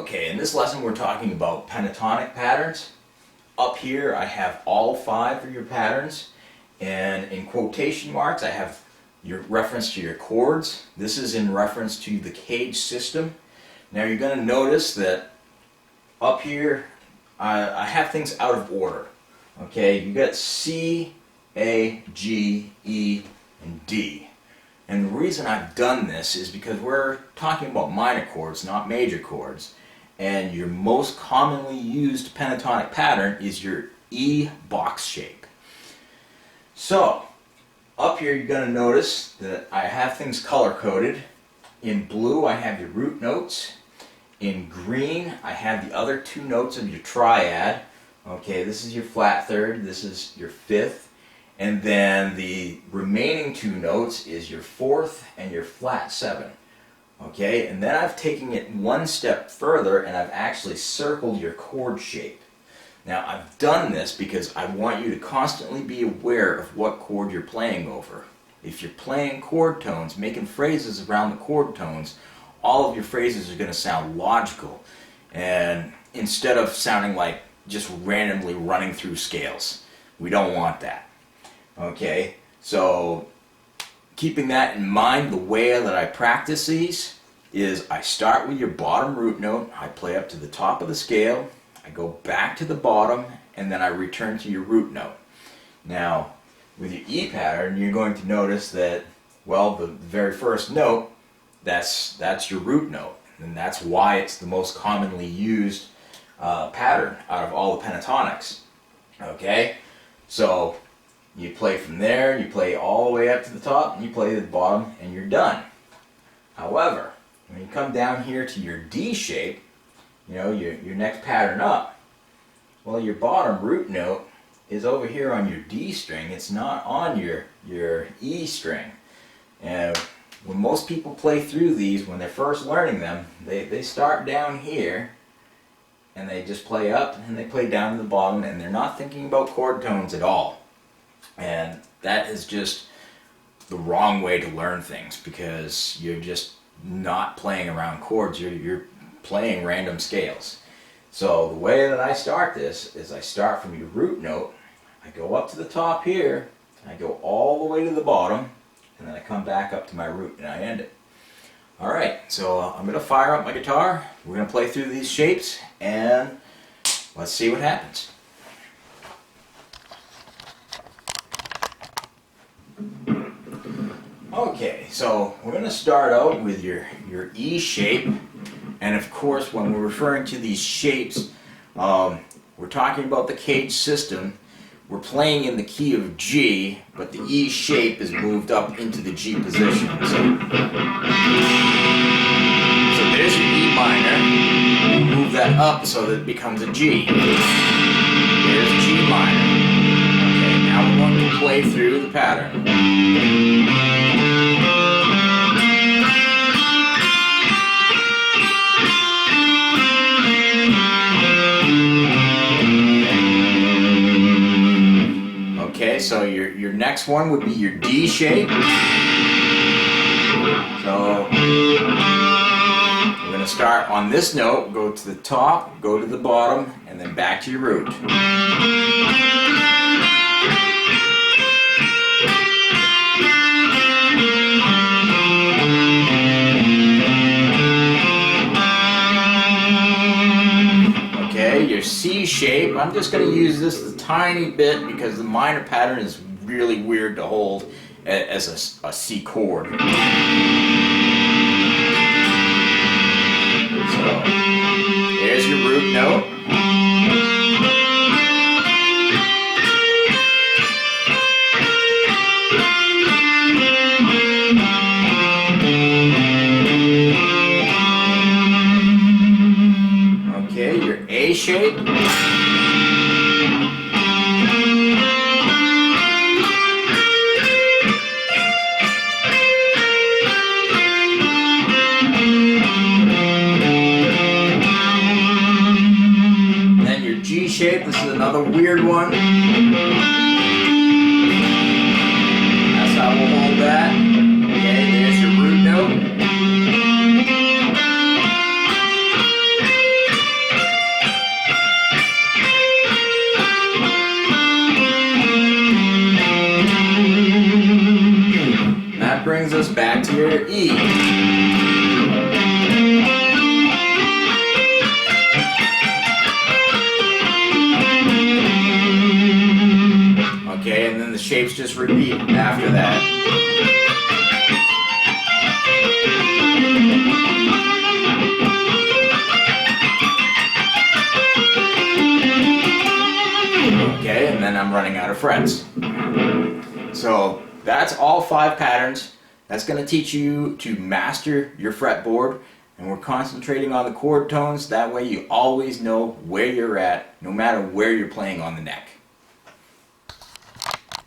Okay, in this lesson we're talking about pentatonic patterns. Up here I have all 5 of your patterns, and in quotation marks I have your reference to your chords. This is in reference to the cage system. Now you're going to notice that up here I have things out of order. Okay, you got C, A, G, E, and D. And the reason I've done this is because we're talking about minor chords, not major chords. And your most commonly used pentatonic pattern is your E box shape. So, up here you're going to notice that I have things color-coded. In blue I have your root notes. In green I have the other 2 notes of your triad. Okay, this is your flat third, this is your 5th. And then the remaining 2 notes is your 4th and your flat 7. Okay, and then I've taken it one step further and I've actually circled your chord shape. Now I've done this because I want you to constantly be aware of what chord you're playing over. If you're playing chord tones, making phrases around the chord tones, all of your phrases are going to sound logical, and instead of sounding like just randomly running through scales. We don't want that. Okay, so keeping that in mind, the way that I practice these is I start with your bottom root note, I play up to the top of the scale, I go back to the bottom, and then I return to your root note. Now, with your E pattern, you're going to notice that, well, the very first note, that's your root note, and that's why it's the most commonly used pattern out of all the pentatonics. Okay, so you play from there, you play all the way up to the top, and you play to the bottom, and you're done. However, when you come down here to your D shape, you know, your next pattern up, well, your bottom root note is over here on your D string. It's not on your E string. And when most people play through these, when they're first learning them, they start down here, and they just play up, and they play down to the bottom, and they're not thinking about chord tones at all. And that is just the wrong way to learn things, because you're just not playing around chords, you're playing random scales. So the way that I start this is I start from your root note, I go up to the top here, I go all the way to the bottom, and then I come back up to my root and I end it. Alright, so I'm going to fire up my guitar, we're going to play through these shapes, and let's see what happens. Okay, so we're going to start out with your E shape, and of course when we're referring to these shapes, we're talking about the cage system. We're playing in the key of G, but the E shape is moved up into the G position. So there's your E minor, we'll move that up so that it becomes a G. There's G minor. Okay, now we're going to play through the pattern. Okay, so your next one would be your D shape. So we're going to start on this note, go to the top, go to the bottom, and then back to your root. Okay, your C shape, I'm just going to use this a tiny bit because the minor pattern is really weird to hold as a C chord. So, there's your root note. Okay, your A shape. Shape. This is another weird one. That's how we'll hold that. Okay, there's your root note. back to your E. Okay, and then the shapes just repeat after that. Okay, and then I'm running out of frets. So that's all 5 patterns. That's going to teach you to master your fretboard, and we're concentrating on the chord tones. That way you always know where you're at, no matter where you're playing on the neck.